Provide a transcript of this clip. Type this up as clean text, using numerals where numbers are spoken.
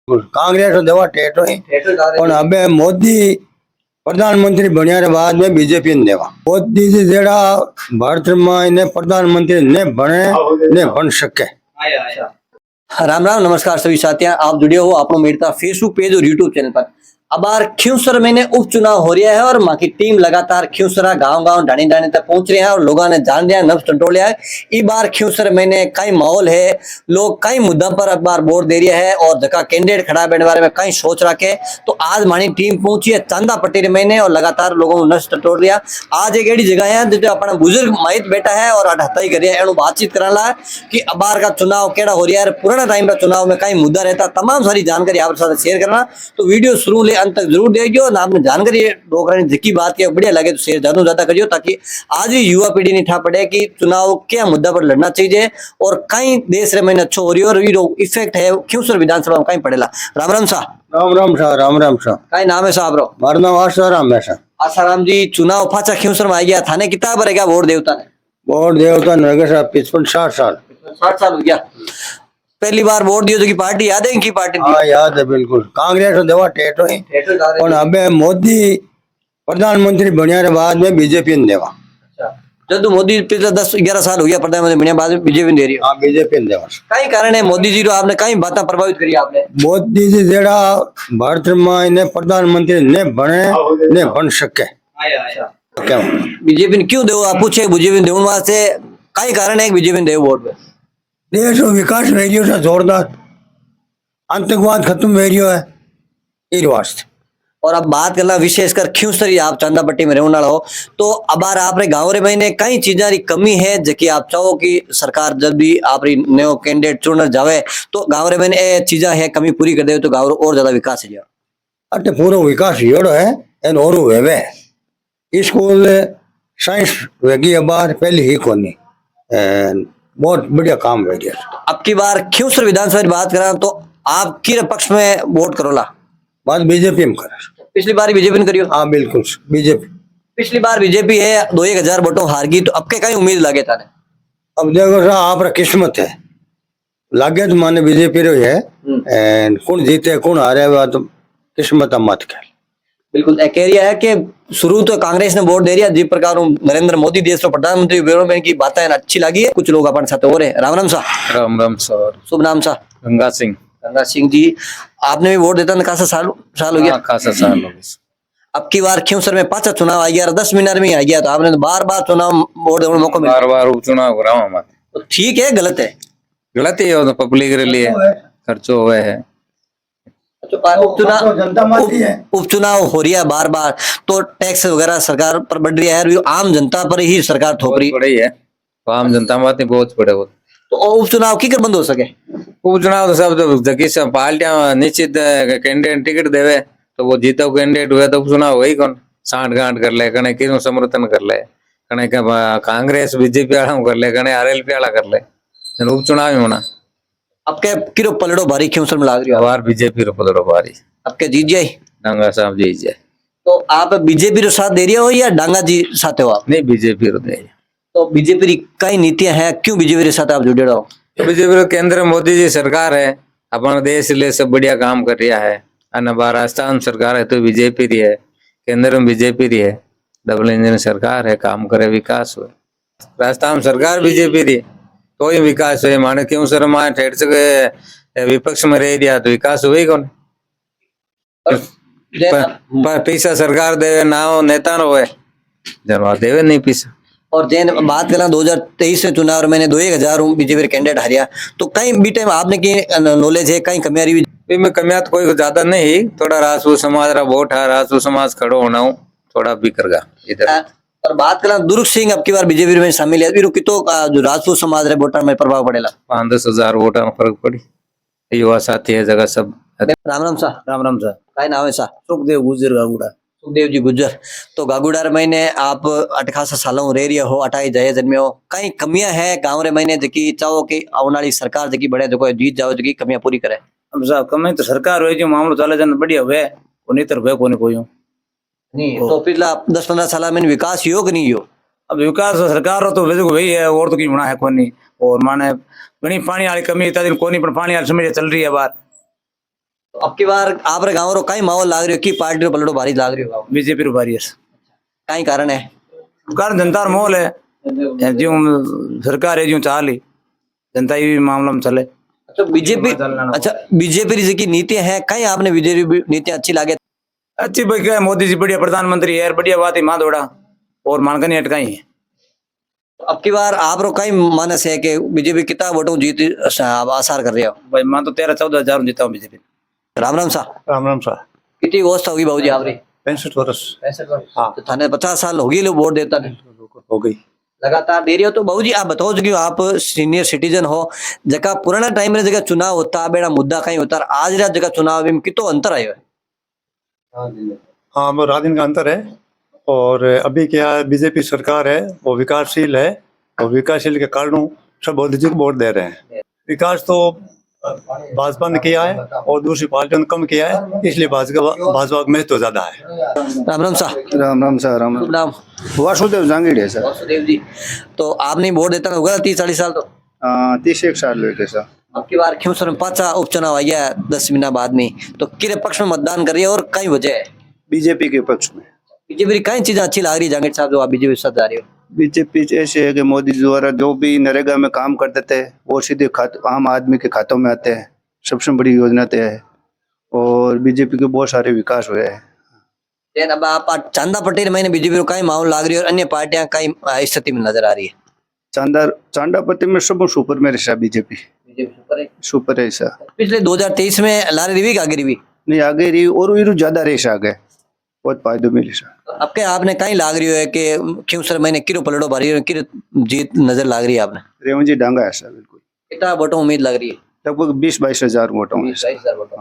कांग्रेस देवा टेटो ही पण अबे मोदी प्रधानमंत्री बनिया रे बाद में बीजेपी ने देवा मोदी जी जेड़ा भारत में ने प्रधानमंत्री ने बने ने बन सके। राम राम नमस्कार सभी साथियों, आप जुड़े हो आप मेरे फेसबुक पेज और यूट्यूब चैनल पर। अब बार खियूसर में उपचुनाव हो रहा है और माँ की टीम लगातार खियूसरा गांव गांव डाणी डाणी तक पहुंच रहे हैं और लोगों ने जान लिया नब्ज टटोलिया है। इस बार खियूसर में कई माहौल है, लोग कई मुद्दा पर अब बार वोट दे रहा है और जगह कैंडिडेट खड़ा बैठने बारे में कई सोच रखे। तो आज मानी टीम पहुंची है चांदा पट्टी में और लगातार लोगों को नब्ज टटोल लिया। आज एक एडी जगह है जो अपना बुजुर्ग माहित बैठा है और हत्याई कर एनु बातचीत करा कि अब बार का चुनाव केड़ा हो रहा है, पुराना टाइम का चुनाव में कई मुद्दा रहता, तमाम सारी जानकारी आपके साथ शेयर करना। तो वीडियो शुरू ले अंत तक जरूर देखियो और आपने जानकारी डोकरानी जिकी बात की बढ़िया लगे तो शेयर ज्यादा ज्यादा करियो ताकि आज ही युवा पीढ़ी नहीं ठा पड़े कि चुनाव क्या मुद्दा पर लड़ना चाहिए और कई देश रे में अच्छो हो रही है और इफेक्ट है खियूसर विधानसभा में कहीं पड़ेला। राम राम सा। राम राम सा। राम राम सा। कई नाम है साहब रो? मारो नाम आसाराम है सा। आसाराम जी, चुनाव पाचा खियूसर में आ गया, थाने कितना बरेगा वोट देवता ने? वोट देवता ने सा 55-60 साल 60 साल हो गया। पहली बार वोट दियो तो की पार्टी याद है? इनकी पार्टी हाँ याद है बिल्कुल। कांग्रेस देवा टेटो ही पण अबे मोदी प्रधानमंत्री बनिया रे बाद में बीजेपी ने देवा। जब मोदी पिछले 10-11 साल हो गया प्रधानमंत्री बनिया बाद में बीजेपी दे रही है। हाँ बीजेपी ने देवा। कई कारण है मोदी जी रो आपने कई बातें प्रभावित करी आपने? मोदी जी जेड़ा भारत में ने प्रधानमंत्री ने बने ने बन सके। क्या बीजेपी ने क्यों देव? आप पूछे बीजेपी ने देवन वास्ते कई कारण है बीजेपी ने देव वोट पे? देश में विकास हो रही है जोरदार, आतंकवाद खत्म हो रही है इस वास्ते। और अब बात करना विशेषकर खियूसर आप चांदा पट्टी में रहने वाला हो तो अब आपरे गाँव रे महीने कई चीजा की कमी है जबकि आप चाहो कि सरकार जब भी आप नयो कैंडिडेट चुन जावे तो गाँव रे महीने ये चीजा है कमी पूरी कर दे तो गाँव और ज्यादा विकास है। अटे पूरा विकास योड़ो है एन और वेवे स्कूल साइंस वेगी बार पहले ही कोनी बहुत बढ़िया काम हो गया। अब की बार खियूसर विधानसभा की बात करा तो आप किस पक्ष में वोट करोला? बात बीजेपी में करा। पिछली बार बीजेपी ने करियो? हाँ बिल्कुल बीजेपी। पिछली बार बीजेपी है 2-1000 वोटों हार गई तो अब के कई उम्मीद लगे ताने? अब देखो सा आप किस्मत है लागे तो माने बीजेपी रो है कौन जीते कौन हारे तो किस्मत मत कर। बिल्कुल एक एरिया है कि शुरू तो कांग्रेस ने वोट दे रही है जिस प्रकार नरेंद्र मोदी देश का प्रधानमंत्री में की बातें अच्छी लगी है। कुछ लोग अपने साथ हो रहे। राम राम सा। राम राम सर। शुभ नाम सा? गंगा सिंह। गंगा सिंह जी, आपने भी वोट देता खासा साल हो गया? खासा साल हो गया। अब की बार खियूसर में 5 चुनाव आ गया 10 मिनट में ही आ गया तो आपने बार बार चुनाव वोट देने मौका मिला। बार बार उपचुनाव करावा मत तो ठीक है गलत है? गलत ही है तो पब्लिक के लिए खर्चो हुए है। उपचुनाव हो रही है बार बार तो टैक्स वगैरह सरकार पर बढ़ रही है, आम जनता पर ही सरकार थोप रही है। तो आम जनता में बहुत बड़े हो तो उपचुनाव की कर बंद हो सके? उपचुनाव तो सब जगह से पार्टियां निश्चित कैंडिडेट टिकट देवे तो वो जीतो कैंडिडेट हुए तो उपचुनाव वही कौन सांठ गांठ कर ले कने किसी समर्थन कर ले कने कांग्रेस बीजेपी वाला कर ले कने आरएलपी वाला कर ले उपचुनाव ही होना। अब के किरो पलड़ो भारी खियूसर में लाग रही है? बार बीजेपी रो पलड़ो भारी। अब के जीत जाए? डांगा साहब जीत जाए। तो आप बीजेपी रो साथ दे रहे हो या डांगा जी साथ हो आप? नहीं बीजेपी रो दे। तो बीजेपी की कई नीतियां हैं, क्यों बीजेपी के साथ आप जुड़े रहो? बीजेपी केंद्र मोदी जी सरकार है, अपना देश लिए सब बढ़िया काम कर रहा है। राजस्थान सरकार है तो बीजेपी री है, केंद्र में बीजेपी री है, डबल इंजन सरकार है, काम करे विकास हो। राजस्थान सरकार बीजेपी री तो ही विकास है। माने क्यों सर मां ठेठ से विपक्ष में रह दिया तो विकास हुई कौन? पैसा सरकार देवे ना हो नेता न होए जनवा देवे नहीं पैसा। और जैन बात करें 2023 में चुनाव मैंने 2000 बीजेपी कैंडिडेट हारिया तो कहीं भी टाइम आपने की नॉलेज है कहीं कमियां रही? में कमियां तो कोई ज्यादा नहीं, थोड़ा राजपूत समाज रा वोट है, राजपूत समाज खड़ो होना हूँ थोड़ा बिखरगा इधर। और बात करें दुर्ग सिंह अब की बार बीजेपी में शामिल है तो जो राजपूत समाज रे वोटर में प्रभाव पड़ेगा? 5-10 हजार वोटर में फर्क पड़ी। युवा साथी है जगह सब। राम राम सा। राम राम सा। काय नाम है सा? सुखदेव गुजर गागुड़ा। सुखदेव जी गुजर, तो गागुड़ार महीने आप 58 सालों रह रही हो, 28 जय जन्मे हो, कई कमियां है गाँव रे महीने जकी चाहो कि आने वाली सरकार जकी बढ़े जो जीत जाओ जकी कमियां पूरी करे? अब साहब कमी तो सरकार हुई जो मामलो चले जाने बढ़िया हुए कोनी तर हुए कोनी कोई नहीं तो पिछला 10-15 साल में विकास हो कि नहीं हो? अब विकास सरकार तो वही है और तो की बना है कोनी और माने बनी पानी वाली कमी इतना दिन कोनी पर पानी वाली समस्या चल रही है बात। अब की बार आप रे गाँव रो कई माहौल लाग रही हो की पार्टी रो पलटो भारी लाग रही हो बीजेपी रो बारी है कई कारण है कारण जनता रो माहौल है जो सरकार है जो चाली जनता ही मामला में चले अच्छा बीजेपी री की नीतियां है कई आपने बीजेपी नीतियां अच्छी लागे अच्छी भाई क्या है, मोदी जी बढ़िया प्रधानमंत्री है बढ़िया बात है माँ दौड़ा और मानकनी अटकाई है अब की बार आप रो कई मानस है कि बीजेपी कितना वोटों जीत आसार कर रहे हो भाई माँ तो 13-14 हजार जीता हूँ बीजेपी राम राम सा राम राम साहब कितनी अवस्था होगी बाबूजी आपरी 65 वर्ष हाँ तो थाने 50 साल होगी लोग वोट देता नहीं हो गई। लगातार दे रही हो तो बाबूजी आप बताओ जो कि आप सीनियर सिटीजन हो जगह पुराना टाइम में जगह चुनाव होता बेड़ा मुद्दा कहीं होता और आज रा जगह चुनाव में कितो अंतर आयो है हाँ वो रात दिन का अंतर है और अभी क्या बीजेपी सरकार है वो विकासशील है और विकासशील के कारणों सब मोदी जी को वोट दे रहे हैं। विकास तो भाजपा ने किया है और दूसरी पार्टियों ने कम किया है इसलिए भाजपा में तो ज्यादा है। राम राम सा राम सर राम शुभ नाम वासुदेव जांगीड़े सर। वासुदेव जी तो आपने वोट देता होगा 30-40 साल तो 31 साल हुए थे सर। अब की बार क्यों सर पांचा उपचुनाव आया 10 महीना बाद में तो किरे पक्ष में मतदान करिए और कई वजह है बीजेपी के पक्ष में बीजेपी कई चीजें अच्छी लग रही जांगीर साहब जो आप बीजेपी साथ जा रहे हो बीजेपी ऐसे है कि मोदी जी द्वारा जो भी नरेगा में काम करते थे वो सीधे आम आदमी के खातों में आते हैं सबसे बड़ी योजना तय है और बीजेपी के बहुत सारे विकास हुए हैं। लेकिन अब आप चांदा पटेल मैंने बीजेपी को कई माहौल लाग रही है और अन्य पार्टियां कई स्थिति में नजर आ रही है चांदापति में सब सुपर में रहा बीजेपी सुपर है सर। पिछले 2023 में लारी रिवी आगे रिवी नहीं आगे रही और वीरू ज्यादा रेस आ गए बहुत फायदे मिले सर। अब के आपने कहीं लाग रही है कि क्यों सर मैंने किरो पलटो भरी किरो जीत नजर लाग रही है आपने रेवंत जी डांगा है सर बिल्कुल कितना वोटों उम्मीद लग रही है लगभग 20-22 हजार वोटों में। 22,000 वोटों